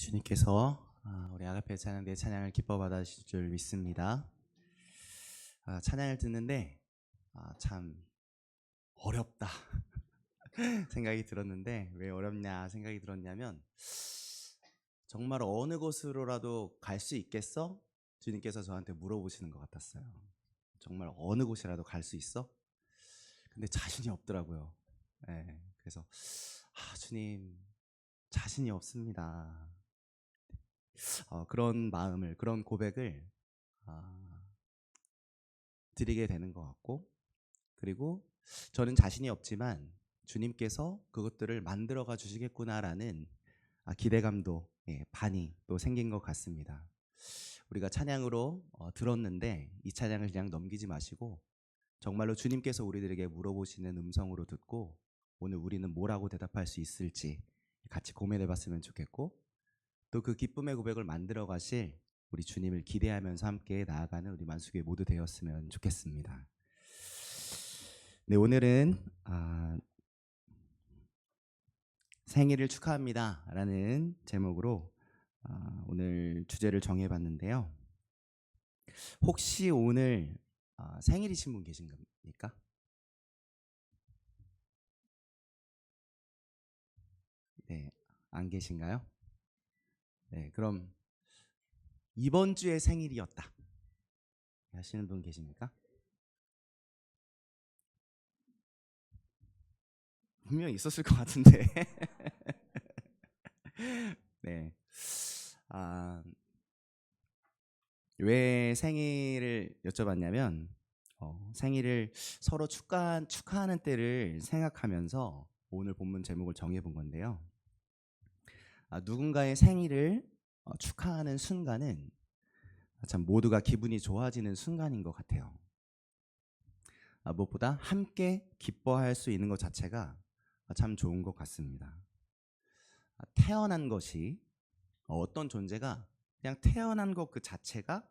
주님께서 우리 아가페 찬양 내 찬양을 기뻐 받으실 줄 믿습니다. 찬양을 듣는데 참 어렵다 생각이 들었는데, 왜 어렵냐 생각이 들었냐면, 정말 어느 곳으로라도 갈 수 있겠어? 주님께서 저한테 물어보시는 것 같았어요. 정말 어느 곳이라도 갈 수 있어? 근데 자신이 없더라고요. 그래서 주님, 자신이 없습니다. 그런 마음을, 그런 고백을 드리게 되는 것 같고, 그리고 저는 자신이 없지만 주님께서 그것들을 만들어가 주시겠구나라는 기대감도 반이 또 생긴 것 같습니다. 우리가 찬양으로 들었는데 이 찬양을 그냥 넘기지 마시고 정말로 주님께서 우리들에게 물어보시는 음성으로 듣고, 오늘 우리는 뭐라고 대답할 수 있을지 같이 고민해 봤으면 좋겠고, 또 그 기쁨의 고백을 만들어 가실 우리 주님을 기대하면서 함께 나아가는 우리 만수교회 모두 되었으면 좋겠습니다. 네, 오늘은 생일을 축하합니다 라는 제목으로 오늘 주제를 정해봤는데요. 혹시 오늘 생일이신 분 계신 겁니까? 네, 안 계신가요? 네, 그럼 이번 주에 생일이었다 하시는 분 계십니까? 분명히 있었을 것 같은데. 네. 왜 생일을 여쭤봤냐면, 생일을 서로 축하하는 때를 생각하면서 오늘 본문 제목을 정해본 건데요. 누군가의 생일을 축하하는 순간은 참 모두가 기분이 좋아지는 순간인 것 같아요. 무엇보다 함께 기뻐할 수 있는 것 자체가 참 좋은 것 같습니다. 태어난 것이, 어떤 존재가 그냥 태어난 것 그 자체가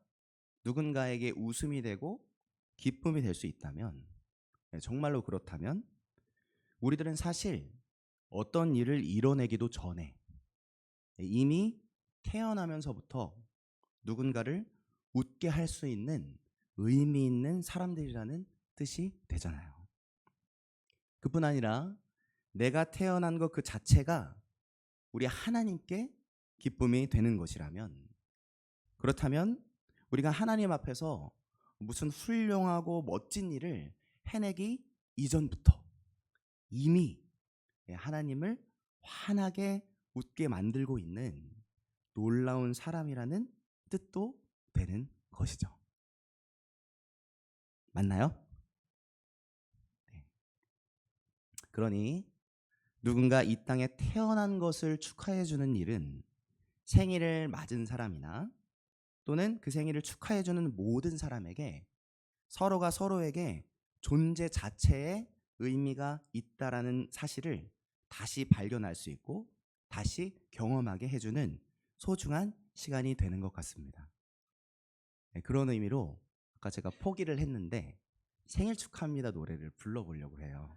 누군가에게 웃음이 되고 기쁨이 될 수 있다면, 정말로 그렇다면 우리들은 사실 어떤 일을 이뤄내기도 전에 이미 태어나면서부터 누군가를 웃게 할 수 있는 의미 있는 사람들이라는 뜻이 되잖아요. 그뿐 아니라 내가 태어난 것 그 자체가 우리 하나님께 기쁨이 되는 것이라면, 그렇다면 우리가 하나님 앞에서 무슨 훌륭하고 멋진 일을 해내기 이전부터 이미 하나님을 환하게 웃게 만들고 있는 놀라운 사람이라는 뜻도 되는 것이죠. 맞나요? 네. 그러니 누군가 이 땅에 태어난 것을 축하해주는 일은 생일을 맞은 사람이나 또는 그 생일을 축하해주는 모든 사람에게 서로가 서로에게 존재 자체에 의미가 있다라는 사실을 다시 발견할 수 있고 다시 경험하게 해주는 소중한 시간이 되는 것 같습니다. 그런 의미로 아까 제가 포기를 했는데 생일 축하합니다 노래를 불러보려고 해요.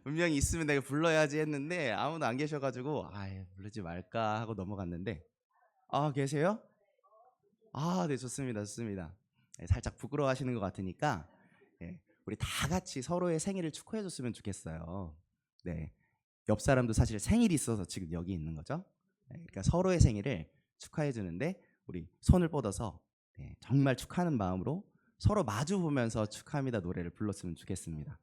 분명히 있으면 내가 불러야지 했는데 아무도 안 계셔가지고 부르지 말까 하고 넘어갔는데, 계세요? 네, 좋습니다. 좋습니다. 살짝 부끄러워하시는 것 같으니까 우리 다 같이 서로의 생일을 축하해 줬으면 좋겠어요. 네, 옆 사람도 사실 생일이 있어서 지금 여기 있는 거죠. 그러니까 서로의 생일을 축하해 주는데 우리 손을 뻗어서 정말 축하하는 마음으로 서로 마주 보면서 축하합니다 노래를 불렀으면 좋겠습니다.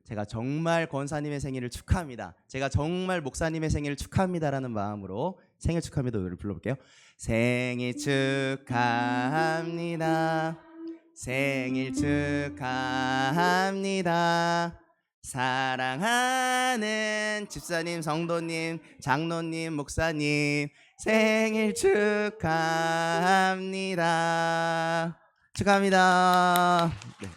제가 정말 권사님의 생일을 축하합니다, 제가 정말 목사님의 생일을 축하합니다라는 마음으로 생일 축하합니다 노래를 불러볼게요. 생일 축하합니다. 생일 축하합니다. 사랑하는 집사님, 성도님, 장로님, 목사님, 생일 축하합니다. 축하합니다. 네.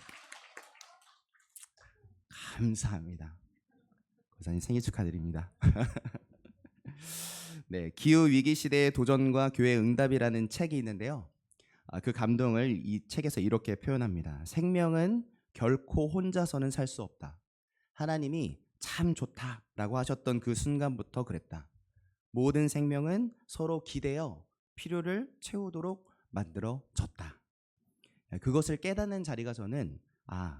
감사합니다. 권사님 생일 축하드립니다. 네, 기후 위기 시대의 도전과 교회 응답이라는 책이 있는데요. 그 감동을 이 책에서 이렇게 표현합니다. 생명은 결코 혼자서는 살 수 없다. 하나님이 참 좋다라고 하셨던 그 순간부터 그랬다. 모든 생명은 서로 기대어 필요를 채우도록 만들어졌다. 그것을 깨닫는 자리가 저는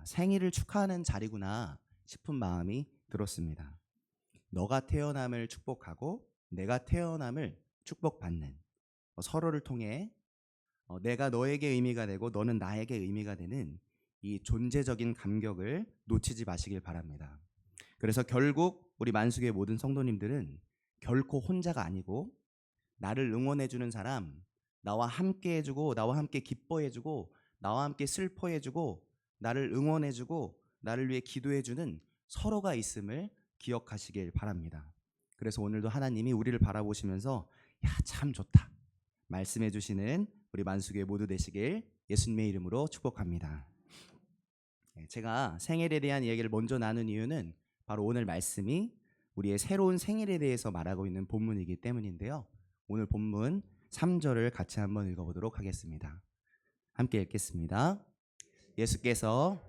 생일을 축하하는 자리구나 싶은 마음이 들었습니다. 너가 태어남을 축복하고 내가 태어남을 축복받는, 서로를 통해 내가 너에게 의미가 되고 너는 나에게 의미가 되는 이 존재적인 감격을 놓치지 마시길 바랍니다. 그래서 결국 우리 만수교의 모든 성도님들은 결코 혼자가 아니고, 나를 응원해주는 사람, 나와 함께 해주고 나와 함께 기뻐해주고 나와 함께 슬퍼해주고 나를 응원해주고 나를 위해 기도해주는 서로가 있음을 기억하시길 바랍니다. 그래서 오늘도 하나님이 우리를 바라보시면서 참 좋다 말씀해 주시는 우리 만수교회 모두 되시길 예수님의 이름으로 축복합니다. 제가 생일에 대한 이야기를 먼저 나눈 이유는 바로 오늘 말씀이 우리의 새로운 생일에 대해서 말하고 있는 본문이기 때문인데요. 오늘 본문 3절을 같이 한번 읽어보도록 하겠습니다. 함께 읽겠습니다. 예수께서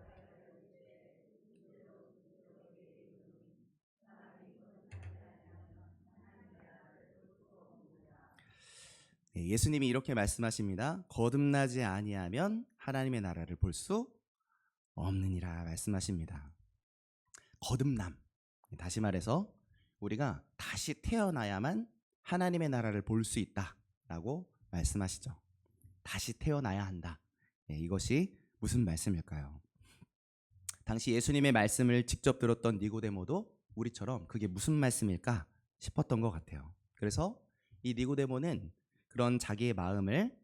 예수님이 이렇게 말씀하십니다. 거듭나지 아니하면 하나님의 나라를 볼 수 없느니라 말씀하십니다. 거듭남, 다시 말해서 우리가 다시 태어나야만 하나님의 나라를 볼 수 있다라고 말씀하시죠. 다시 태어나야 한다. 이것이 무슨 말씀일까요? 당시 예수님의 말씀을 직접 들었던 니고데모도 우리처럼 그게 무슨 말씀일까 싶었던 것 같아요. 그래서 이 니고데모는 그런 자기의 마음을,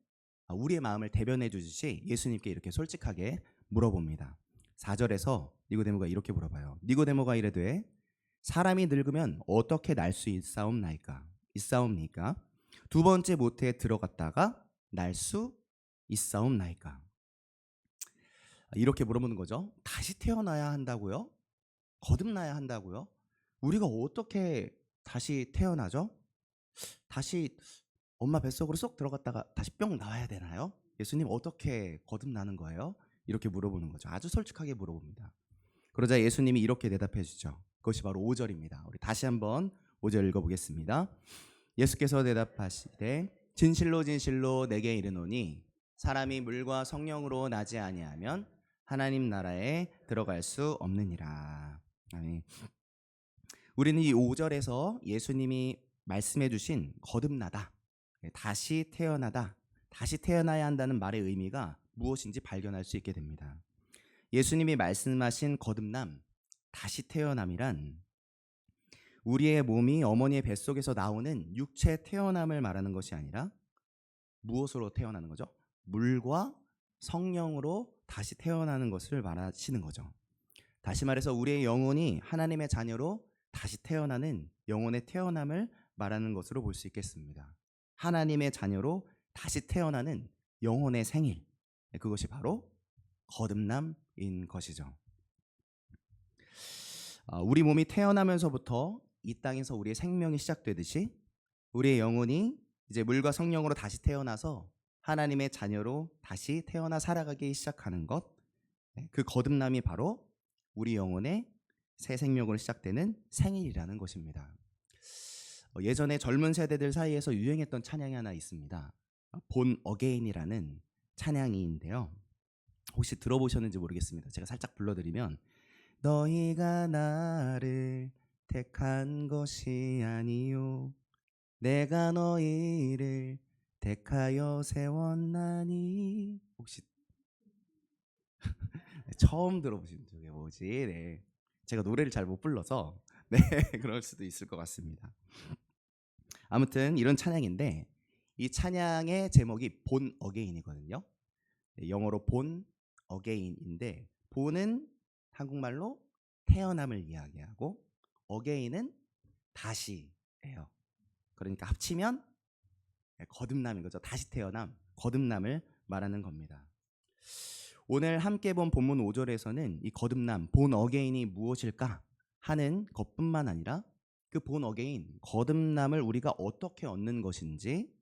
우리의 마음을 대변해 주듯이 예수님께 이렇게 솔직하게 물어봅니다. 4절에서 니고데모가 이렇게 물어봐요. 니고데모가 이르되 사람이 늙으면 어떻게 날 수 있사옵나이까? 두 번째 모태에 들어갔다가 날 수 있사옵나이까? 이렇게 물어보는 거죠. 다시 태어나야 한다고요? 거듭나야 한다고요? 우리가 어떻게 다시 태어나죠? 다시 엄마 뱃속으로 쏙 들어갔다가 다시 뿅 나와야 되나요? 예수님 어떻게 거듭나는 거예요? 이렇게 물어보는 거죠. 아주 솔직하게 물어봅니다. 그러자 예수님이 이렇게 대답해 주죠. 그것이 바로 5절입니다. 우리 다시 한번 5절 읽어보겠습니다. 예수께서 대답하시되 진실로 진실로 내게 이르노니 사람이 물과 성령으로 나지 아니하면 하나님 나라에 들어갈 수 없느니라. 아멘. 우리는 이 5절에서 예수님이 말씀해 주신 거듭나다, 다시 태어나다, 다시 태어나야 한다는 말의 의미가 무엇인지 발견할 수 있게 됩니다. 예수님이 말씀하신 거듭남, 다시 태어남이란 우리의 몸이 어머니의 뱃속에서 나오는 육체 태어남을 말하는 것이 아니라 무엇으로 태어나는 거죠? 물과 성령으로 다시 태어나는 것을 말하시는 거죠. 다시 말해서 우리의 영혼이 하나님의 자녀로 다시 태어나는 영혼의 태어남을 말하는 것으로 볼 수 있겠습니다. 하나님의 자녀로 다시 태어나는 영혼의 생일, 그것이 바로 거듭남인 것이죠. 우리 몸이 태어나면서부터 이 땅에서 우리의 생명이 시작되듯이 우리의 영혼이 이제 물과 성령으로 다시 태어나서 하나님의 자녀로 다시 태어나 살아가기 시작하는 것, 그 거듭남이 바로 우리 영혼의 새 생명으로 시작되는 생일이라는 것입니다. 예전에 젊은 세대들 사이에서 유행했던 찬양이 하나 있습니다. 본 어게인이라는 찬양인데요. 혹시 들어보셨는지 모르겠습니다. 제가 살짝 불러드리면 너희가 나를 택한 것이 아니요 내가 너희를 택하여 세웠나니. 혹시 처음 들어보신 적이 뭐지? 네. 제가 노래를 잘 못 불러서 네, 그럴 수도 있을 것 같습니다. 아무튼 이런 찬양인데 이 찬양의 제목이 본 어게인이거든요. 영어로 본 어게인인데 본은 한국말로 태어남을 이야기하고 어게인은 다시예요. 그러니까 합치면 거듭남인 거죠. 다시 태어남, 거듭남을 말하는 겁니다. 오늘 함께 본 본문 5절에서는 이 거듭남, 본 어게인이 무엇일까 하는 것뿐만 아니라 그 본 어게인, 거듭남을 우리가 어떻게 얻는 것인지,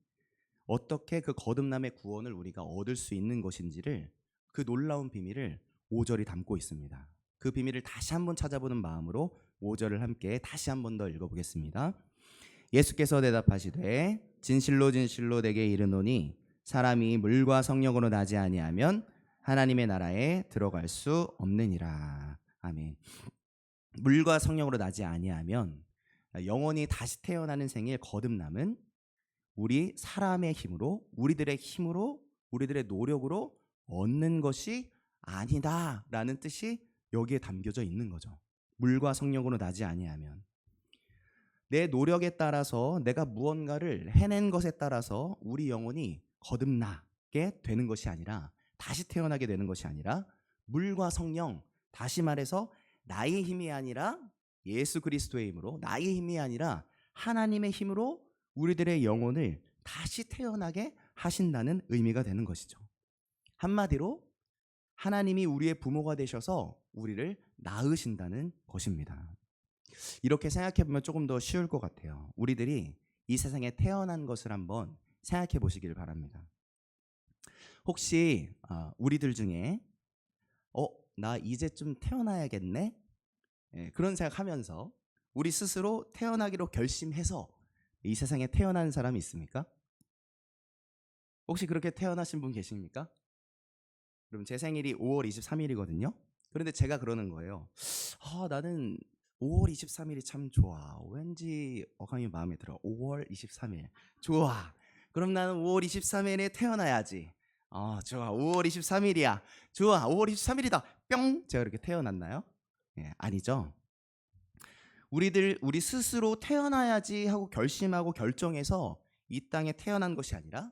어떻게 그 거듭남의 구원을 우리가 얻을 수 있는 것인지를, 그 놀라운 비밀을 5절이 담고 있습니다. 그 비밀을 다시 한번 찾아보는 마음으로 5절을 함께 다시 한 번 더 읽어보겠습니다. 예수께서 대답하시되 진실로 진실로 내게 이르노니 사람이 물과 성령으로 나지 아니하면 하나님의 나라에 들어갈 수 없느니라. 아멘. 물과 성령으로 나지 아니하면 영원히 다시 태어나는 생일 거듭남은 우리 사람의 힘으로, 우리들의 힘으로, 우리들의 노력으로 얻는 것이 아니다라는 뜻이 여기에 담겨져 있는 거죠. 물과 성령으로 나지 아니하면 내 노력에 따라서 내가 무언가를 해낸 것에 따라서 우리 영혼이 거듭나게 되는 것이 아니라, 다시 태어나게 되는 것이 아니라 물과 성령, 다시 말해서 나의 힘이 아니라 예수 그리스도의 힘으로, 나의 힘이 아니라 하나님의 힘으로 우리들의 영혼을 다시 태어나게 하신다는 의미가 되는 것이죠. 한마디로 하나님이 우리의 부모가 되셔서 우리를 낳으신다는 것입니다. 이렇게 생각해보면 조금 더 쉬울 것 같아요. 우리들이 이 세상에 태어난 것을 한번 생각해 보시길 바랍니다. 혹시 우리들 중에 나 이제쯤 태어나야겠네? 그런 생각하면서 우리 스스로 태어나기로 결심해서 이 세상에 태어난 사람이 있습니까? 혹시 그렇게 태어나신 분 계십니까? 그럼 제 생일이 5월 23일이거든요. 그런데 제가 그러는 거예요. 나는 5월 23일이 참 좋아. 왠지 어감이 마음에 들어. 5월 23일 좋아. 그럼 나는 5월 23일에 태어나야지. 좋아. 5월 23일이야. 좋아. 5월 23일이다. 뿅. 제가 이렇게 태어났나요? 아니죠. 우리 스스로 태어나야지 하고 결심하고 결정해서 이 땅에 태어난 것이 아니라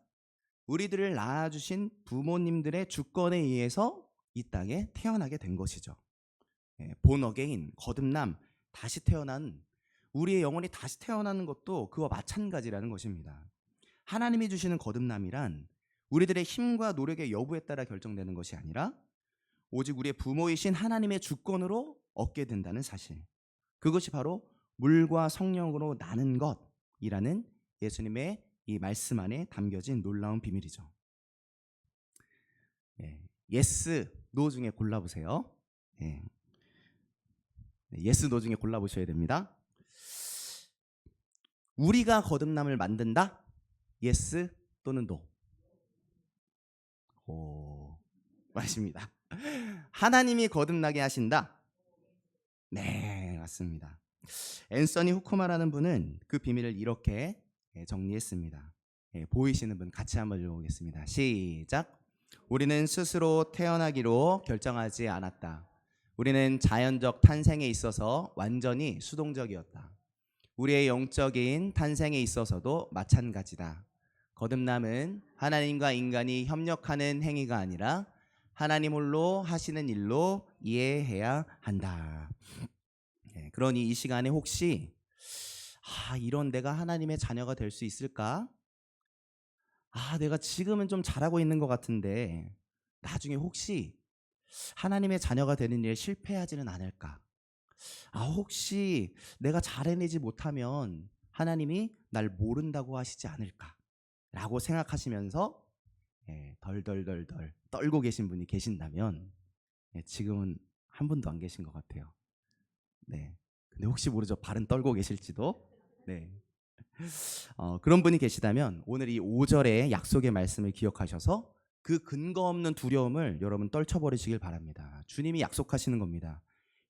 우리들을 낳아주신 부모님들의 주권에 의해서 이 땅에 태어나게 된 것이죠. 본 어게인, 거듭남, 다시 태어난, 우리의 영혼이 다시 태어나는 것도 그와 마찬가지라는 것입니다. 하나님이 주시는 거듭남이란 우리들의 힘과 노력의 여부에 따라 결정되는 것이 아니라 오직 우리의 부모이신 하나님의 주권으로 얻게 된다는 사실, 그것이 바로 물과 성령으로 나는 것이라는 예수님의 이 말씀 안에 담겨진 놀라운 비밀이죠. 예스, 노 중에 골라보세요. 예스, 노 중에 골라보셔야 됩니다. 우리가 거듭남을 만든다? 예스 또는 노? 맞습니다. 하나님이 거듭나게 하신다? 네, 맞습니다. 앤서니 후코마라는 분은 그 비밀을 이렇게 정리했습니다. 보이시는 분 같이 한번 읽어보겠습니다. 시작. 우리는 스스로 태어나기로 결정하지 않았다. 우리는 자연적 탄생에 있어서 완전히 수동적이었다. 우리의 영적인 탄생에 있어서도 마찬가지다. 거듭남은 하나님과 인간이 협력하는 행위가 아니라 하나님 홀로 하시는 일로 이해해야 한다. 그러니 이 시간에 혹시 이런 내가 하나님의 자녀가 될 수 있을까? 내가 지금은 좀 잘하고 있는 것 같은데 나중에 혹시 하나님의 자녀가 되는 일에 실패하지는 않을까? 혹시 내가 잘해내지 못하면 하나님이 날 모른다고 하시지 않을까? 라고 생각하시면서 덜덜덜덜 떨고 계신 분이 계신다면 지금은 한 분도 안 계신 것 같아요. 네. 근데 혹시 모르죠. 발은 떨고 계실지도. 네. 그런 분이 계시다면 오늘 이 5절의 약속의 말씀을 기억하셔서 그 근거 없는 두려움을 여러분 떨쳐버리시길 바랍니다. 주님이 약속하시는 겁니다.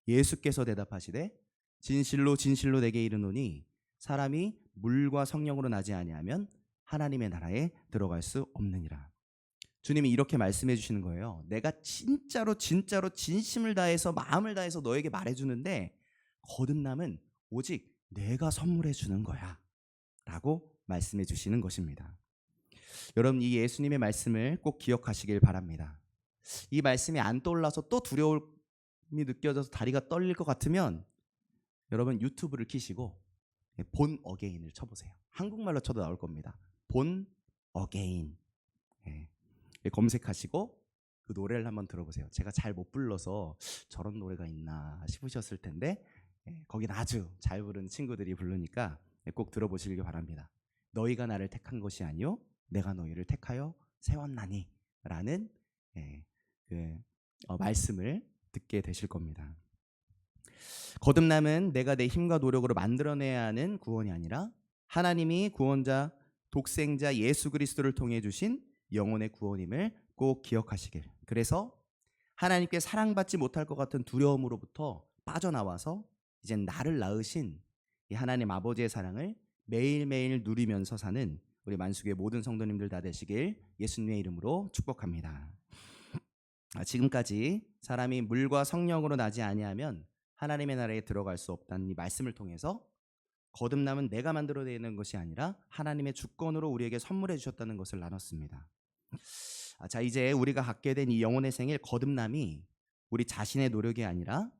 예수께서 대답하시되 진실로 진실로 내게 이르노니 사람이 물과 성령으로 나지 아니하면 하나님의 나라에 들어갈 수 없느니라. 주님이 이렇게 말씀해 주시는 거예요. 내가 진짜로 진심을 다해서 마음을 다해서 너에게 말해주는데 거듭남은 오직 내가 선물해 주는 거야 라고 말씀해 주시는 것입니다. 여러분, 이 예수님의 말씀을 꼭 기억하시길 바랍니다. 이 말씀이 안 떠올라서 또 두려움이 느껴져서 다리가 떨릴 것 같으면 여러분 유튜브를 켜시고 본 어게인을 쳐보세요. 한국말로 쳐도 나올 겁니다. 본 어게인 검색하시고 그 노래를 한번 들어보세요. 제가 잘 못 불러서 저런 노래가 있나 싶으셨을 텐데 거긴 아주 잘 부르는 친구들이 부르니까 꼭 들어보시길 바랍니다. 너희가 나를 택한 것이 아니요 내가 너희를 택하여 세웠나니 라는 말씀을 듣게 되실 겁니다. 거듭남은 내가 내 힘과 노력으로 만들어내야 하는 구원이 아니라 하나님이 구원자, 독생자 예수 그리스도를 통해 주신 영혼의 구원임을 꼭 기억하시길. 그래서 하나님께 사랑받지 못할 것 같은 두려움으로부터 빠져나와서 이제 나를 낳으신 이 하나님 아버지의 사랑을 매일매일 누리면서 사는 우리 만수교회 모든 성도님들 다 되시길 예수님의 이름으로 축복합니다. 지금까지 사람이 물과 성령으로 나지 아니하면 하나님의 나라에 들어갈 수 없다는 이 말씀을 통해서 거듭남은 내가 만들어내는 것이 아니라 하나님의 주권으로 우리에게 선물해 주셨다는 것을 나눴습니다. 자, 이제 우리가 갖게 된 이 영혼의 생일 거듭남이 우리 자신의 노력이 아니라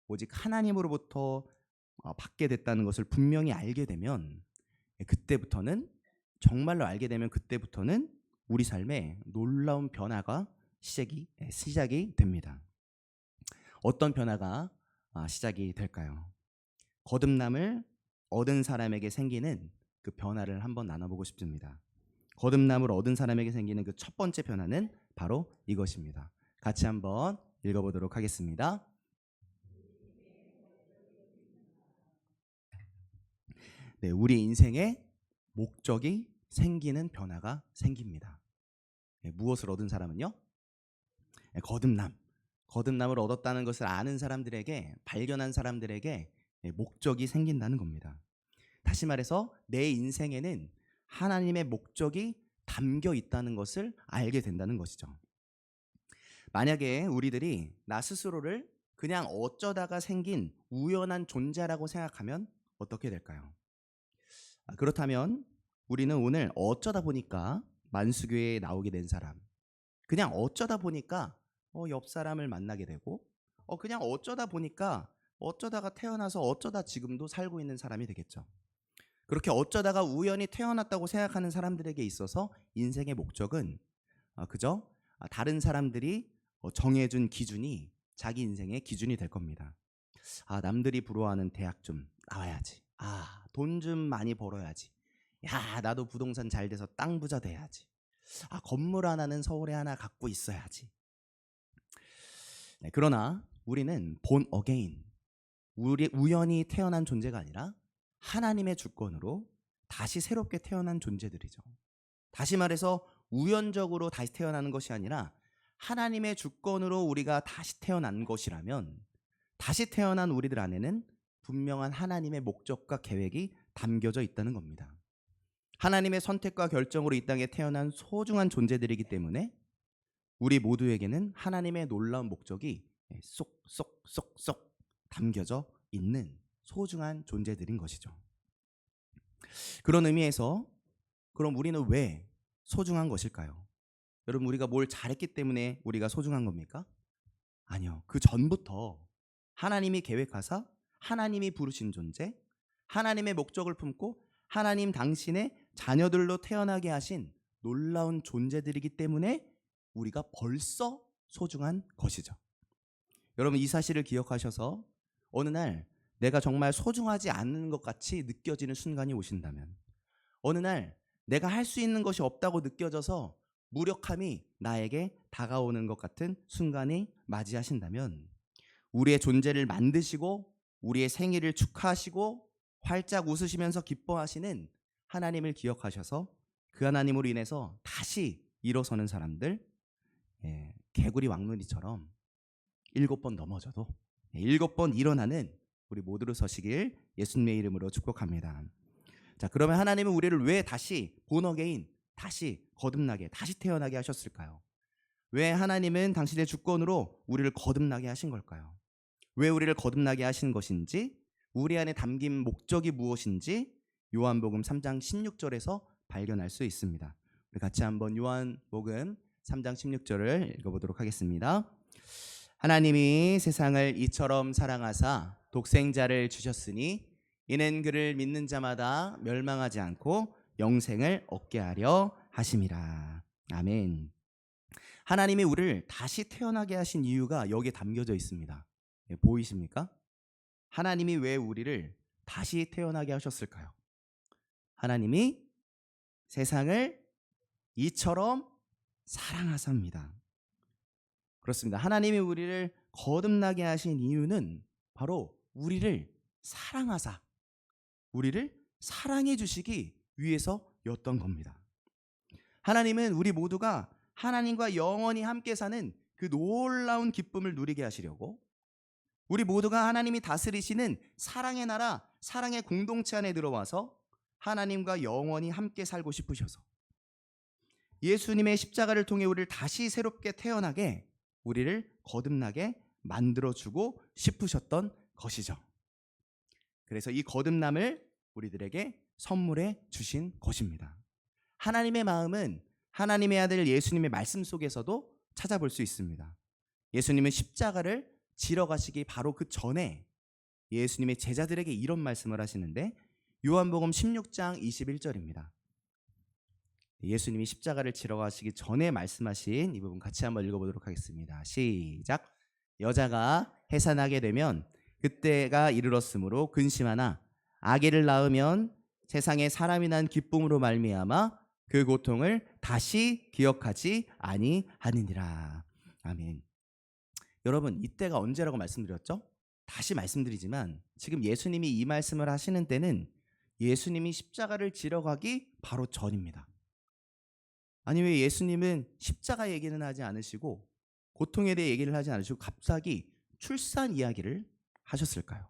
오직 하나님으로부터 받게 됐다는 것을 분명히 알게 되면 그때부터는 정말로 알게 되면 그때부터는 우리 삶에 놀라운 변화가 시작이 됩니다. 어떤 변화가 시작이 될까요? 거듭남을 얻은 사람에게 생기는 그 변화를 한번 나눠보고 싶습니다. 거듭남을 얻은 사람에게 생기는 그 첫 번째 변화는 바로 이것입니다. 같이 한번 읽어보도록 하겠습니다. 네, 우리 인생에 목적이 생기는 변화가 생깁니다. 네, 무엇을 얻은 사람은요? 네, 거듭남을 얻었다는 것을 아는 사람들에게, 발견한 사람들에게 목적이 생긴다는 겁니다. 다시 말해서 내 인생에는 하나님의 목적이 담겨 있다는 것을 알게 된다는 것이죠. 만약에 우리들이 나 스스로를 그냥 어쩌다가 생긴 우연한 존재라고 생각하면 어떻게 될까요? 그렇다면 우리는 오늘 어쩌다 보니까 만수교회에 나오게 된 사람, 그냥 어쩌다 보니까 옆 사람을 만나게 되고 그냥 어쩌다 보니까 어쩌다가 태어나서 어쩌다 지금도 살고 있는 사람이 되겠죠. 그렇게 어쩌다가 우연히 태어났다고 생각하는 사람들에게 있어서 인생의 목적은 그저 다른 사람들이 정해준 기준이 자기 인생의 기준이 될 겁니다. 남들이 부러워하는 대학 좀 나와야지. 돈 좀 많이 벌어야지. 나도 부동산 잘 돼서 땅 부자 돼야지. 건물 하나는 서울에 하나 갖고 있어야지. 네, 그러나 우리는 본 어게인, 우연히 태어난 존재가 아니라 하나님의 주권으로 다시 새롭게 태어난 존재들이죠. 다시 말해서 우연적으로 다시 태어나는 것이 아니라 하나님의 주권으로 우리가 다시 태어난 것이라면 다시 태어난 우리들 안에는 분명한 하나님의 목적과 계획이 담겨져 있다는 겁니다. 하나님의 선택과 결정으로 이 땅에 태어난 소중한 존재들이기 때문에 우리 모두에게는 하나님의 놀라운 목적이 쏙쏙쏙쏙 담겨져 있는 소중한 존재들인 것이죠. 그런 의미에서 그럼 우리는 왜 소중한 것일까요? 여러분, 우리가 뭘 잘했기 때문에 우리가 소중한 겁니까? 아니요. 그 전부터 하나님이 계획하사 하나님이 부르신 존재, 하나님의 목적을 품고 하나님 당신의 자녀들로 태어나게 하신 놀라운 존재들이기 때문에 우리가 벌써 소중한 것이죠. 여러분, 이 사실을 기억하셔서 어느 날 내가 정말 소중하지 않는 것 같이 느껴지는 순간이 오신다면, 어느 날 내가 할 수 있는 것이 없다고 느껴져서 무력함이 나에게 다가오는 것 같은 순간이 맞이하신다면, 우리의 존재를 만드시고 우리의 생일을 축하하시고 활짝 웃으시면서 기뻐하시는 하나님을 기억하셔서 그 하나님으로 인해서 다시 일어서는 사람들, 개구리 왕눈이처럼 7번 넘어져도 7번 일어나는 우리 모두로 서시길 예수님의 이름으로 축복합니다. 자, 그러면 하나님은 우리를 왜 다시 본어게인, 다시 거듭나게, 다시 태어나게 하셨을까요? 왜 하나님은 당신의 주권으로 우리를 거듭나게 하신 걸까요? 왜 우리를 거듭나게 하신 것인지, 우리 안에 담긴 목적이 무엇인지 요한복음 3장 16절에서 발견할 수 있습니다. 우리 같이 한번 요한복음 3장 16절을 읽어보도록 하겠습니다. 하나님이 세상을 이처럼 사랑하사 독생자를 주셨으니 이는 그를 믿는 자마다 멸망하지 않고 영생을 얻게 하려 하심이라. 아멘. 하나님이 우리를 다시 태어나게 하신 이유가 여기에 담겨져 있습니다. 보이십니까? 하나님이 왜 우리를 다시 태어나게 하셨을까요? 하나님이 세상을 이처럼 사랑하사입니다. 그렇습니다. 하나님이 우리를 거듭나게 하신 이유는 바로 우리를 사랑하사, 우리를 사랑해 주시기 위해서였던 겁니다. 하나님은 우리 모두가 하나님과 영원히 함께 사는 그 놀라운 기쁨을 누리게 하시려고, 우리 모두가 하나님이 다스리시는 사랑의 나라, 사랑의 공동체 안에 들어와서 하나님과 영원히 함께 살고 싶으셔서 예수님의 십자가를 통해 우리를 다시 새롭게 태어나게, 우리를 거듭나게 만들어주고 싶으셨던 것이죠. 그래서 이 거듭남을 우리들에게 선물해 주신 것입니다. 하나님의 마음은 하나님의 아들 예수님의 말씀 속에서도 찾아볼 수 있습니다. 예수님은 십자가를 지러 가시기 바로 그 전에 예수님의 제자들에게 이런 말씀을 하시는데, 요한복음 16장 21절입니다. 예수님이 십자가를 지러 가시기 전에 말씀하신 이 부분 같이 한번 읽어보도록 하겠습니다. 시작. 여자가 해산하게 되면 그때가 이르렀으므로 근심하나 아기를 낳으면 세상에 사람이 난 기쁨으로 말미암아 그 고통을 다시 기억하지 아니하느니라. 아멘. 여러분, 이때가 언제라고 말씀드렸죠? 다시 말씀드리지만 지금 예수님이 이 말씀을 하시는 때는 예수님이 십자가를 지러 가기 바로 전입니다. 아니, 왜 예수님은 십자가 얘기는 하지 않으시고 고통에 대해 얘기를 하지 않으시고 갑자기 출산 이야기를 하셨을까요?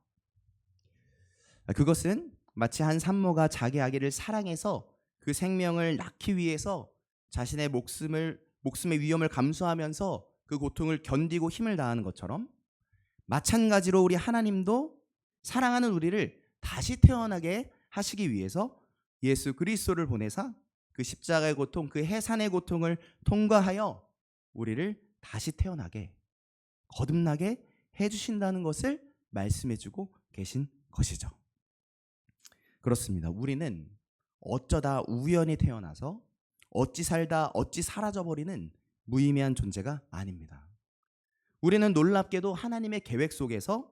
그것은 마치 한 산모가 자기 아기를 사랑해서 그 생명을 낳기 위해서 자신의 목숨의 위험을 감수하면서 그 고통을 견디고 힘을 다하는 것처럼, 마찬가지로 우리 하나님도 사랑하는 우리를 다시 태어나게 하시기 위해서 예수 그리스도를 보내사 그 십자가의 고통, 그 해산의 고통을 통과하여 우리를 다시 태어나게, 거듭나게 해주신다는 것을 말씀해주고 계신 것이죠. 그렇습니다. 우리는 어쩌다 우연히 태어나서 어찌 살다 어찌 사라져버리는 무의미한 존재가 아닙니다. 우리는 놀랍게도 하나님의 계획 속에서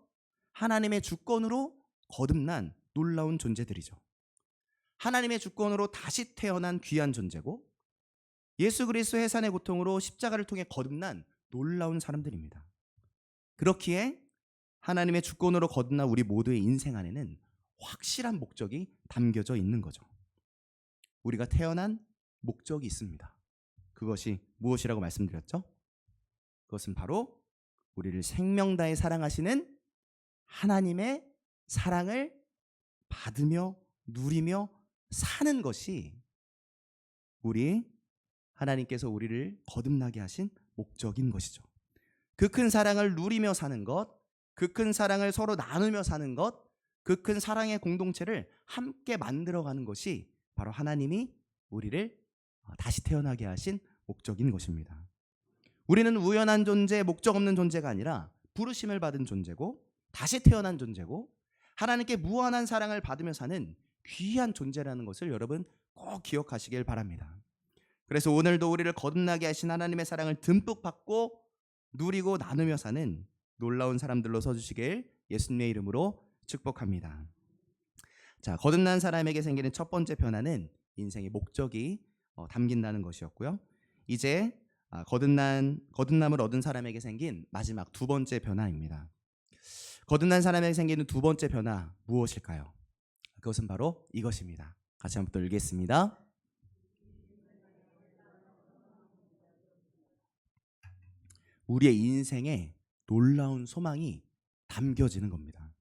하나님의 주권으로 거듭난 놀라운 존재들이죠. 하나님의 주권으로 다시 태어난 귀한 존재고, 예수 그리스도 해산의 고통으로 십자가를 통해 거듭난 놀라운 사람들입니다. 그렇기에 하나님의 주권으로 거듭난 우리 모두의 인생 안에는 확실한 목적이 담겨져 있는 거죠. 우리가 태어난 목적이 있습니다. 그것이 무엇이라고 말씀드렸죠? 그것은 바로 우리를 생명 다해 사랑하시는 하나님의 사랑을 받으며 누리며 사는 것이 우리 하나님께서 우리를 거듭나게 하신 목적인 것이죠. 그 큰 사랑을 누리며 사는 것, 그 큰 사랑을 서로 나누며 사는 것, 그 큰 사랑의 공동체를 함께 만들어가는 것이 바로 하나님이 우리를 다시 태어나게 하신 목적인 것입니다. 우리는 우연한 존재, 목적 없는 존재가 아니라 부르심을 받은 존재고, 다시 태어난 존재고, 하나님께 무한한 사랑을 받으며 사는 귀한 존재라는 것을 여러분 꼭 기억하시길 바랍니다. 그래서 오늘도 우리를 거듭나게 하신 하나님의 사랑을 듬뿍 받고 누리고 나누며 사는 놀라운 사람들로 서주시길 예수님의 이름으로 축복합니다. 자, 거듭난 사람에게 생기는 첫 번째 변화는 인생의 목적이 담긴다는 것이었고요. 이제 거듭남을 얻은 사람에게 생긴 마지막 두 번째 변화입니다. 거듭난 사람에게 생기는 두 번째 변화 무엇일까요? 그것은 바로 이것입니다. 같이 한번 또 읽겠습니다. 우리의 인생에 놀라운 소망이 담겨지는 겁니다.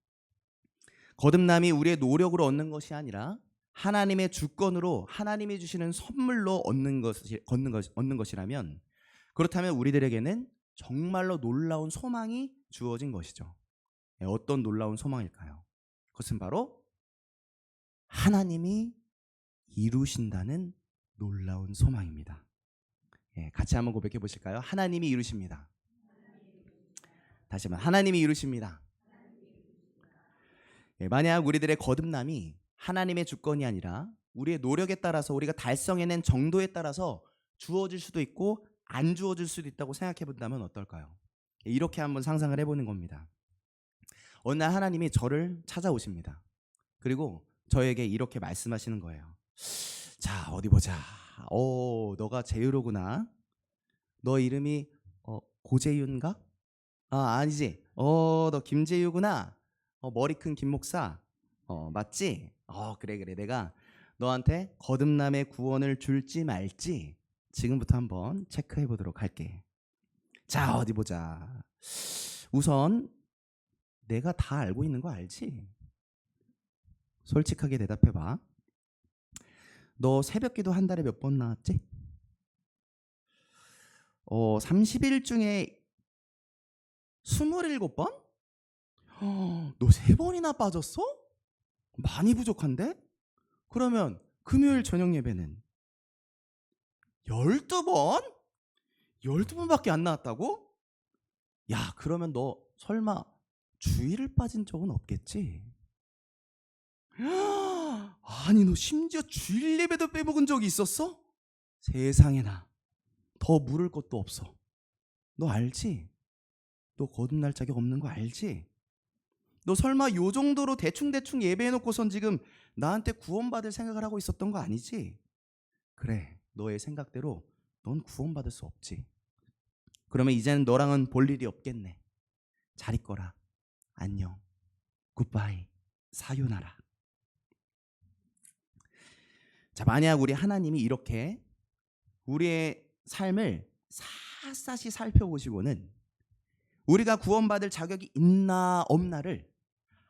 거듭남이 우리의 노력으로 얻는 것이 아니라 하나님의 주권으로 하나님이 주시는 선물로 얻는 것이라면, 그렇다면 우리들에게는 정말로 놀라운 소망이 주어진 것이죠. 어떤 놀라운 소망일까요? 그것은 바로 하나님이 이루신다는 놀라운 소망입니다. 같이 한번 고백해 보실까요? 하나님이 이루십니다. 다시 한번, 하나님이 이루십니다. 만약 우리들의 거듭남이 하나님의 주권이 아니라 우리의 노력에 따라서 우리가 달성해낸 정도에 따라서 주어질 수도 있고 안 주어질 수도 있다고 생각해 본다면 어떨까요? 이렇게 한번 상상을 해보는 겁니다. 어느 날 하나님이 저를 찾아오십니다. 그리고 저에게 이렇게 말씀하시는 거예요. 자, 어디 보자. 너가 재유로구나. 너 이름이 고재윤가? 아니지. 너 김재유구나. 머리 큰 김 목사. 맞지? 그래. 내가 너한테 거듭남의 구원을 줄지 말지 지금부터 한번 체크해 보도록 할게. 자, 어디 보자. 우선 내가 다 알고 있는 거 알지? 솔직하게 대답해 봐. 너 새벽기도 한 달에 몇 번 나왔지? 30일 중에 27번? 너 3번이나 빠졌어? 많이 부족한데? 그러면 금요일 저녁 예배는 12번? 12번밖에 안 나왔다고? 야, 그러면 너 설마 주일을 빠진 적은 없겠지? 아니, 너 심지어 주일 예배도 빼먹은 적이 있었어? 세상에나, 더 물을 것도 없어. 너 알지? 너 거듭날 자격 없는 거 알지? 너 설마 요 정도로 대충 예배해놓고선 지금 나한테 구원받을 생각을 하고 있었던 거 아니지? 그래, 너의 생각대로 넌 구원받을 수 없지. 그러면 이제는 너랑은 볼 일이 없겠네. 잘 있거라. 안녕. 굿바이. 사요나라. 자, 만약 우리 하나님이 이렇게 우리의 삶을 샅샅이 살펴보시고는 우리가 구원받을 자격이 있나 없나를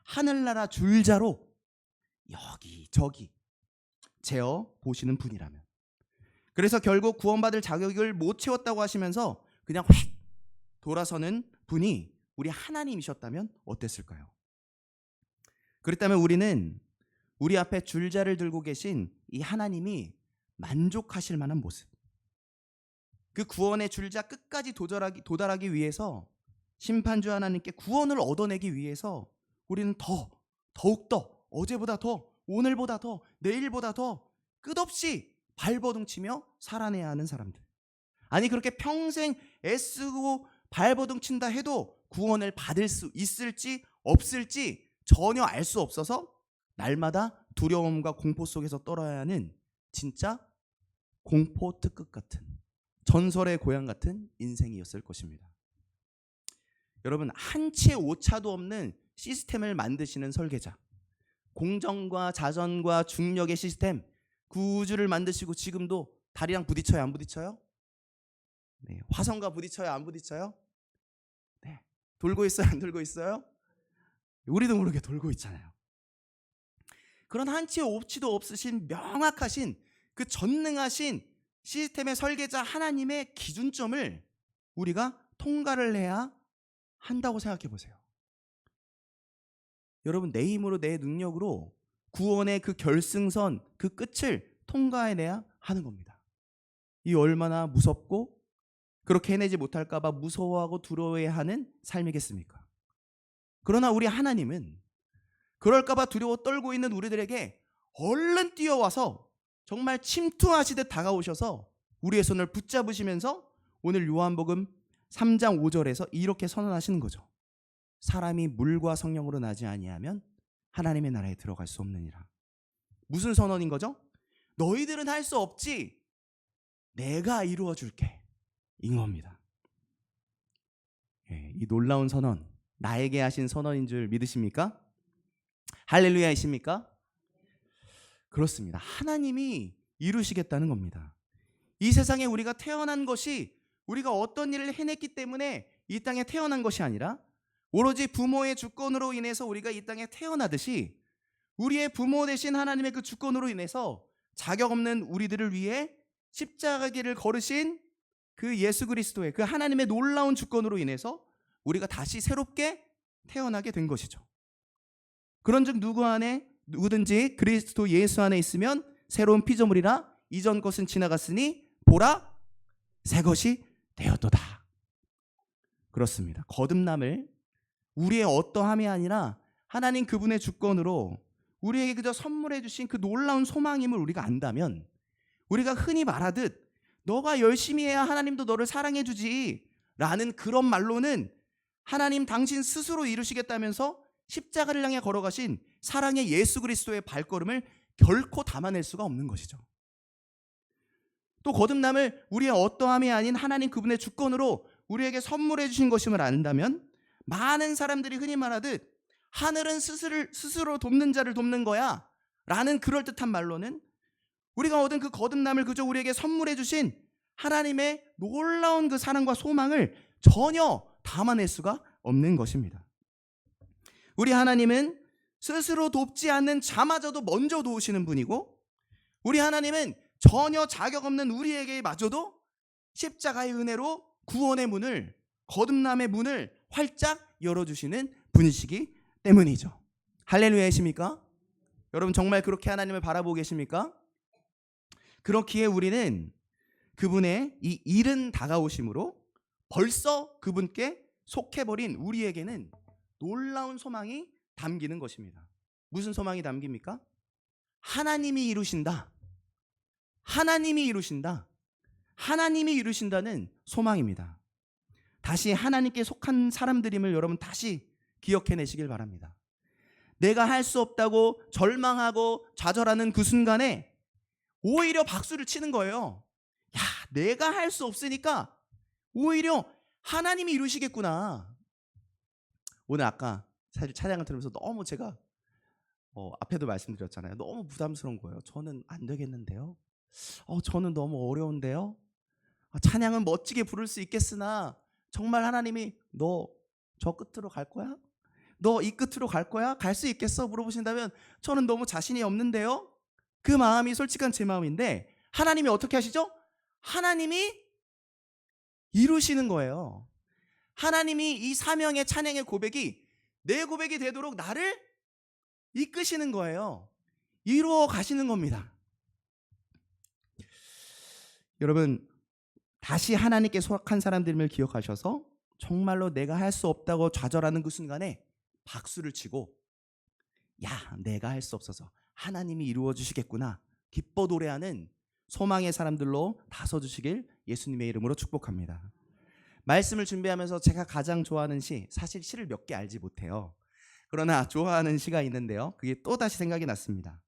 하늘나라 줄자로 여기저기 재어 보시는 분이라면, 그래서 결국 구원받을 자격을 못 채웠다고 하시면서 그냥 휙 돌아서는 분이 우리 하나님이셨다면 어땠을까요? 그렇다면 우리는 우리 앞에 줄자를 들고 계신 이 하나님이 만족하실 만한 모습, 그 구원의 줄자 끝까지 도달하기 위해서, 심판주 하나님께 구원을 얻어내기 위해서 우리는 더욱더 어제보다 더, 오늘보다 더, 내일보다 더 끝없이 발버둥치며 살아내야 하는 사람들. 아니, 그렇게 평생 애쓰고 발버둥친다 해도 구원을 받을 수 있을지 없을지 전혀 알 수 없어서 날마다 두려움과 공포 속에서 떨어야 하는 진짜 공포 특급 같은, 전설의 고향 같은 인생이었을 것입니다. 여러분, 한치의 오차도 없는 시스템을 만드시는 설계자, 공정과 자전과 중력의 시스템, 그 우주를 만드시고 지금도 달이랑 부딪혀요, 안 부딪혀요? 네, 화성과 부딪혀요, 안 부딪혀요? 네, 돌고 있어요, 안 돌고 있어요? 우리도 모르게 돌고 있잖아요. 그런 한치의 오차도 없으신 명확하신 그 전능하신 시스템의 설계자 하나님의 기준점을 우리가 통과를 해야 한다고 생각해 보세요. 여러분, 내 힘으로 내 능력으로 구원의 그 결승선, 그 끝을 통과해내야 하는 겁니다. 이 얼마나 무섭고 그렇게 해내지 못할까 봐 무서워하고 두려워해야 하는 삶이겠습니까? 그러나 우리 하나님은 그럴까 봐 두려워 떨고 있는 우리들에게 얼른 뛰어와서 정말 침투하시듯 다가오셔서 우리의 손을 붙잡으시면서 오늘 요한복음 3장 5절에서 이렇게 선언하시는 거죠. 사람이 물과 성령으로 나지 아니하면 하나님의 나라에 들어갈 수 없느니라. 무슨 선언인 거죠? 너희들은 할 수 없지, 내가 이루어 줄게, 인 겁니다. 이 놀라운 선언, 나에게 하신 선언인 줄 믿으십니까? 할렐루야이십니까? 그렇습니다. 하나님이 이루시겠다는 겁니다. 이 세상에 우리가 태어난 것이 우리가 어떤 일을 해냈기 때문에 이 땅에 태어난 것이 아니라 오로지 부모의 주권으로 인해서 우리가 이 땅에 태어나듯이 우리의 부모 되신 하나님의 그 주권으로 인해서 자격 없는 우리들을 위해 십자가길을 걸으신 그 예수 그리스도의 그 하나님의 놀라운 주권으로 인해서 우리가 다시 새롭게 태어나게 된 것이죠. 그런즉 누구든지 그리스도 예수 안에 있으면 새로운 피조물이라, 이전 것은 지나갔으니 보라 새 것이 되었도다. 그렇습니다. 거듭남을 우리의 어떠함이 아니라 하나님 그분의 주권으로 우리에게 그저 선물해 주신 그 놀라운 소망임을 우리가 안다면, 우리가 흔히 말하듯 너가 열심히 해야 하나님도 너를 사랑해 주지 라는 그런 말로는 하나님 당신 스스로 이루시겠다면서 십자가를 향해 걸어가신 사랑의 예수 그리스도의 발걸음을 결코 담아낼 수가 없는 것이죠. 또 거듭남을 우리의 어떠함이 아닌 하나님 그분의 주권으로 우리에게 선물해 주신 것임을 안다면, 많은 사람들이 흔히 말하듯 하늘은 스스로 돕는 자를 돕는 거야 라는 그럴듯한 말로는 우리가 얻은 그 거듭남을 그저 우리에게 선물해 주신 하나님의 놀라운 그 사랑과 소망을 전혀 담아낼 수가 없는 것입니다. 우리 하나님은 스스로 돕지 않는 자마저도 먼저 도우시는 분이고, 우리 하나님은 전혀 자격 없는 우리에게 마저도 십자가의 은혜로 구원의 문을, 거듭남의 문을 활짝 열어주시는 분이시기 때문이죠. 할렐루야이십니까? 여러분 정말 그렇게 하나님을 바라보고 계십니까? 그렇기에 우리는 그분의 이 이른 다가오심으로 벌써 그분께 속해버린 우리에게는 놀라운 소망이 담기는 것입니다. 무슨 소망이 담깁니까? 하나님이 이루신다. 하나님이 이루신다. 하나님이 이루신다는 소망입니다. 다시 하나님께 속한 사람들임을 여러분 다시 기억해내시길 바랍니다. 내가 할 수 없다고 절망하고 좌절하는 그 순간에 오히려 박수를 치는 거예요. 야, 내가 할 수 없으니까 오히려 하나님이 이루시겠구나. 오늘 아까 사실 찬양을 들으면서 너무 제가 앞에도 말씀드렸잖아요. 너무 부담스러운 거예요. 저는 안 되겠는데요. 저는 너무 어려운데요. 찬양은 멋지게 부를 수 있겠으나 정말 하나님이 너 저 끝으로 갈 거야? 너 이 끝으로 갈 거야? 갈 수 있겠어? 물어보신다면 저는 너무 자신이 없는데요. 그 마음이 솔직한 제 마음인데 하나님이 어떻게 하시죠? 하나님이 이루시는 거예요. 하나님이 이 사명의 찬양의 고백이 내 고백이 되도록 나를 이끄시는 거예요. 이루어 가시는 겁니다. 여러분 다시 하나님께 속한 사람들임을 기억하셔서 정말로 내가 할 수 없다고 좌절하는 그 순간에 박수를 치고 야, 내가 할 수 없어서 하나님이 이루어 주시겠구나 기뻐 노래하는 소망의 사람들로 다서주시길 예수님의 이름으로 축복합니다. 말씀을 준비하면서 제가 가장 좋아하는 시, 사실 시를 몇 개 알지 못해요. 그러나 좋아하는 시가 있는데요, 그게 또다시 생각이 났습니다.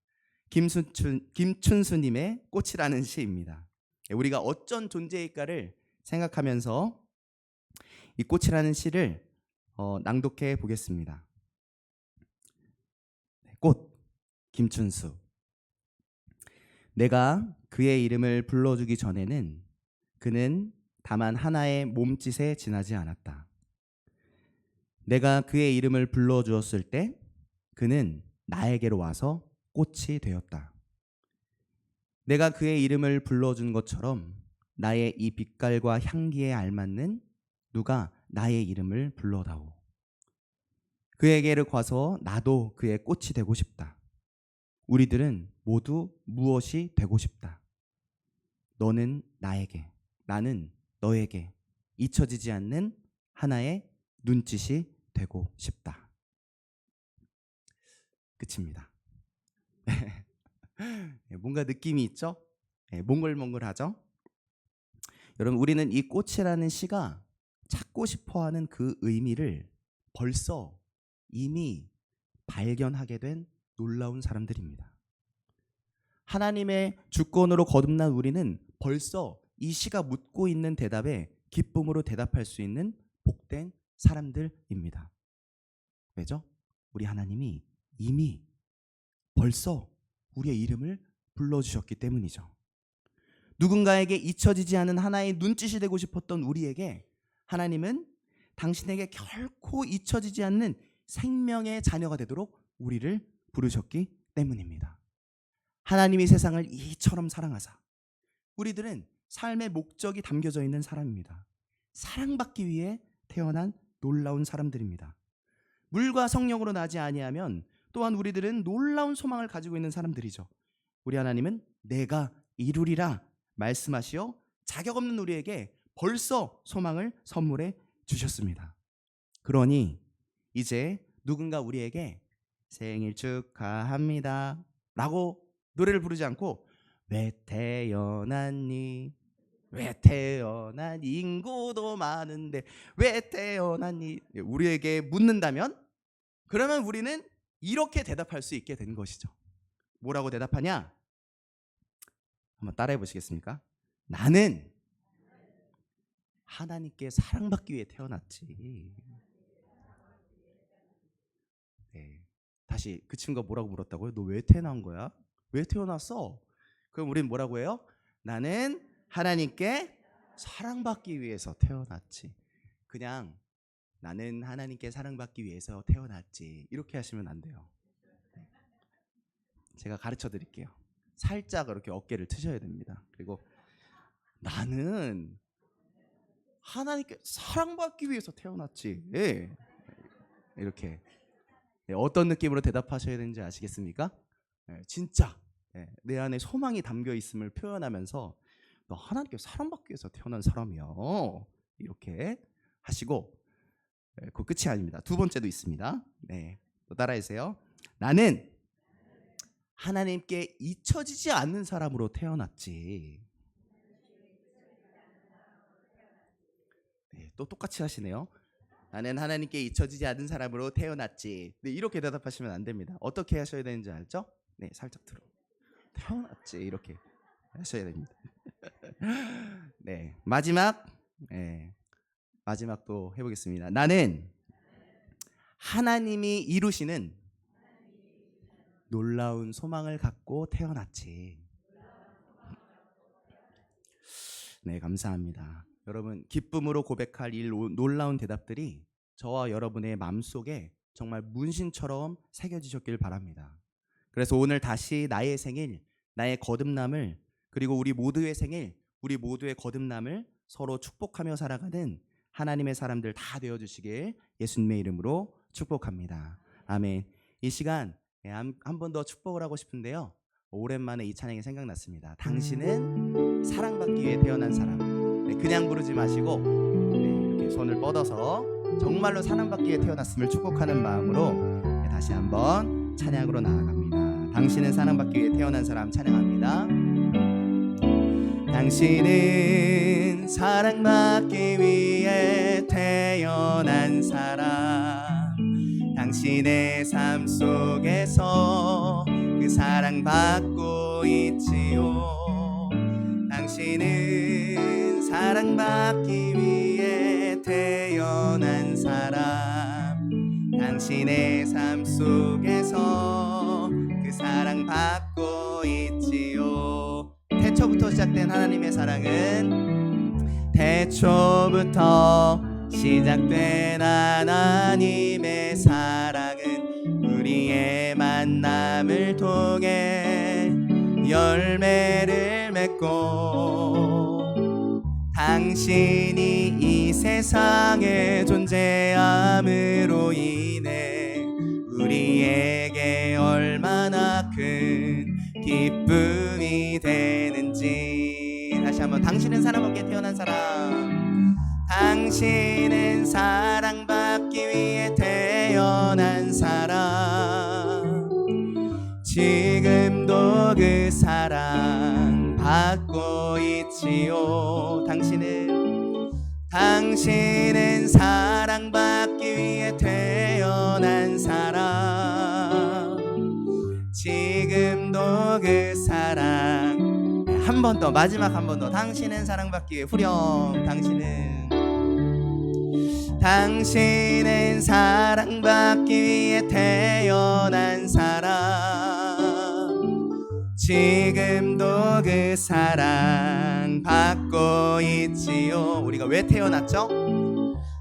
김춘수님의 꽃이라는 시입니다. 우리가 어쩐 존재일까를 생각하면서 이 꽃이라는 시를 낭독해 보겠습니다. 꽃, 김춘수. 내가 그의 이름을 불러주기 전에는 그는 다만 하나의 몸짓에 지나지 않았다. 내가 그의 이름을 불러주었을 때 그는 나에게로 와서 꽃이 되었다. 내가 그의 이름을 불러준 것처럼 나의 이 빛깔과 향기에 알맞는 누가 나의 이름을 불러다오. 그에게로 가서 나도 그의 꽃이 되고 싶다. 우리들은 모두 무엇이 되고 싶다. 너는 나에게, 나는 너에게 잊혀지지 않는 하나의 눈짓이 되고 싶다. 끝입니다. 뭔가 느낌이 있죠? 몽글몽글하죠? 여러분 우리는 이 꽃이라는 시가 찾고 싶어하는 그 의미를 벌써 이미 발견하게 된 놀라운 사람들입니다. 하나님의 주권으로 거듭난 우리는 벌써 이 시가 묻고 있는 대답에 기쁨으로 대답할 수 있는 복된 사람들입니다. 왜죠? 우리 하나님이 이미 벌써 우리의 이름을 불러주셨기 때문이죠. 누군가에게 잊혀지지 않은 하나의 눈짓이 되고 싶었던 우리에게 하나님은 당신에게 결코 잊혀지지 않는 생명의 자녀가 되도록 우리를 부르셨기 때문입니다. 하나님이 세상을 이처럼 사랑하사 우리들은 삶의 목적이 담겨져 있는 사람입니다. 사랑받기 위해 태어난 놀라운 사람들입니다. 물과 성령으로 나지 아니하면 또한 우리들은 놀라운 소망을 가지고 있는 사람들이죠. 우리 하나님은 내가 이루리라 말씀하시어 자격 없는 우리에게 벌써 소망을 선물해 주셨습니다. 그러니 이제 누군가 우리에게 생일 축하합니다 라고 노래를 부르지 않고 왜 태어났니? 왜 태어났니? 인구도 많은데 왜 태어났니? 우리에게 묻는다면 그러면 우리는 이렇게 대답할 수 있게 된 것이죠. 뭐라고 대답하냐? 한번 따라해 보시겠습니까? 나는 하나님께 사랑받기 위해 태어났지. 네. 다시 그 친구가 뭐라고 물었다고요? 너 왜 태어난 거야? 왜 태어났어? 그럼 우린 뭐라고 해요? 나는 하나님께 사랑받기 위해서 태어났지. 그냥 나는 하나님께 사랑받기 위해서 태어났지. 이렇게 하시면 안 돼요. 제가 가르쳐 드릴게요. 살짝 이렇게 어깨를 트셔야 됩니다. 그리고 나는 하나님께 사랑받기 위해서 태어났지. 예. 이렇게 어떤 느낌으로 대답하셔야 되는지 아시겠습니까? 진짜 내 안에 소망이 담겨 있음을 표현하면서 너 하나님께 사랑받기 위해서 태어난 사람이야. 이렇게 하시고 그 끝이 아닙니다. 두 번째도 있습니다. 네, 또 따라해주세요. 나는 하나님께 잊혀지지 않는 사람으로 태어났지. 네, 또 똑같이 하시네요. 나는 하나님께 잊혀지지 않는 사람으로 태어났지. 네, 이렇게 대답하시면 안 됩니다. 어떻게 하셔야 되는지 알죠? 네, 살짝 들어. 태어났지. 이렇게 하셔야 됩니다. 네, 마지막 또 해보겠습니다. 나는 하나님이 이루시는 놀라운 소망을 갖고 태어났지. 네, 감사합니다. 여러분, 기쁨으로 고백할 이 놀라운 대답들이 저와 여러분의 마음속에 정말 문신처럼 새겨지셨길 바랍니다. 그래서 오늘 다시 나의 생일, 나의 거듭남을, 그리고 우리 모두의 생일, 우리 모두의 거듭남을 서로 축복하며 살아가는 하나님의 사람들 다 되어주시길 예수님의 이름으로 축복합니다. 아멘. 이 시간 한 번 더 축복을 하고 싶은데요. 오랜만에 이 찬양이 생각났습니다. 당신은 사랑받기 위해 태어난 사람. 그냥 부르지 마시고 이렇게 손을 뻗어서 정말로 사랑받기 위해 태어났음을 축복하는 마음으로 다시 한번 찬양으로 나아갑니다. 당신은 사랑받기 위해 태어난 사람 찬양합니다. 당신은 사랑받기 위해 태어난 사람. 당신의 삶 속에서 그 사랑받고 있지요. 당신은 사랑받기 위해 태어난 사람. 당신의 삶 속에서 그 사랑받고 있지요. 태초부터 시작된 하나님의 사랑은 태초부터 시작된 하나님의 사랑은 우리의 만남을 통해 열매를 맺고 당신이 이 세상에 존재함으로 인해 우리에게 얼마나 큰 기쁨이 되는지. 다시 한번 당신은 사랑받기 위해 태어난 사람. 당신은 사랑받기 위해 태어난 사람. 지금도 그 사랑 받고 있지요. 당신은 사랑받기 위해 태어난 사람. 지금도 그 사랑. 한 번 더, 마지막 한 번 더. 당신은 사랑받기 위해 후렴. 당신은 사랑받기 위해 태어난 사람. 지금도 그 사랑 받고 있지요. 우리가 왜 태어났죠?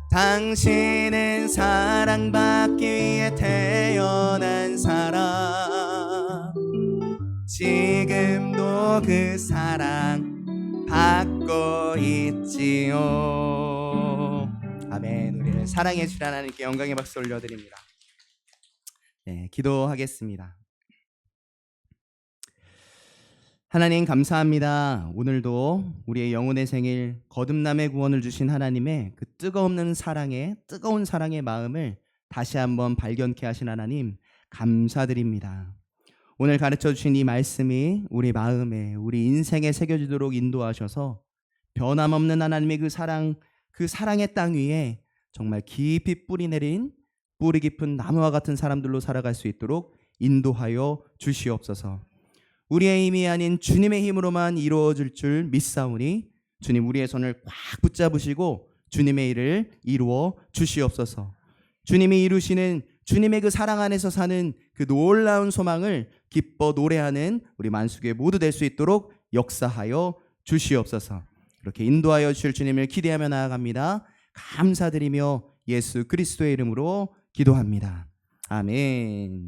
당신은 사랑받기 위해 태어난 사람. 지금도 그 사랑 받고 있지요. 아멘. 우리를 사랑해 주신 하나님께 영광의 박수 올려드립니다. 네, 기도하겠습니다. 하나님 감사합니다. 오늘도 우리의 영혼의 생일 거듭남의 구원을 주신 하나님의 그 뜨거운 사랑의 마음을 다시 한번 발견케 하신 하나님 감사드립니다. 오늘 가르쳐 주신 이 말씀이 우리 마음에, 우리 인생에 새겨지도록 인도하셔서 변함없는 하나님의 그 사랑의 땅 위에 정말 깊이 뿌리 내린 뿌리 깊은 나무와 같은 사람들로 살아갈 수 있도록 인도하여 주시옵소서. 우리의 힘이 아닌 주님의 힘으로만 이루어질 줄 믿사오니 주님 우리의 손을 꽉 붙잡으시고 주님의 일을 이루어 주시옵소서. 주님이 이루시는 주님의 그 사랑 안에서 사는 그 놀라운 소망을 기뻐 노래하는 우리 만수교회 모두 될 수 있도록 역사하여 주시옵소서. 이렇게 인도하여 주실 주님을 기대하며 나아갑니다. 감사드리며 예수 그리스도의 이름으로 기도합니다. 아멘.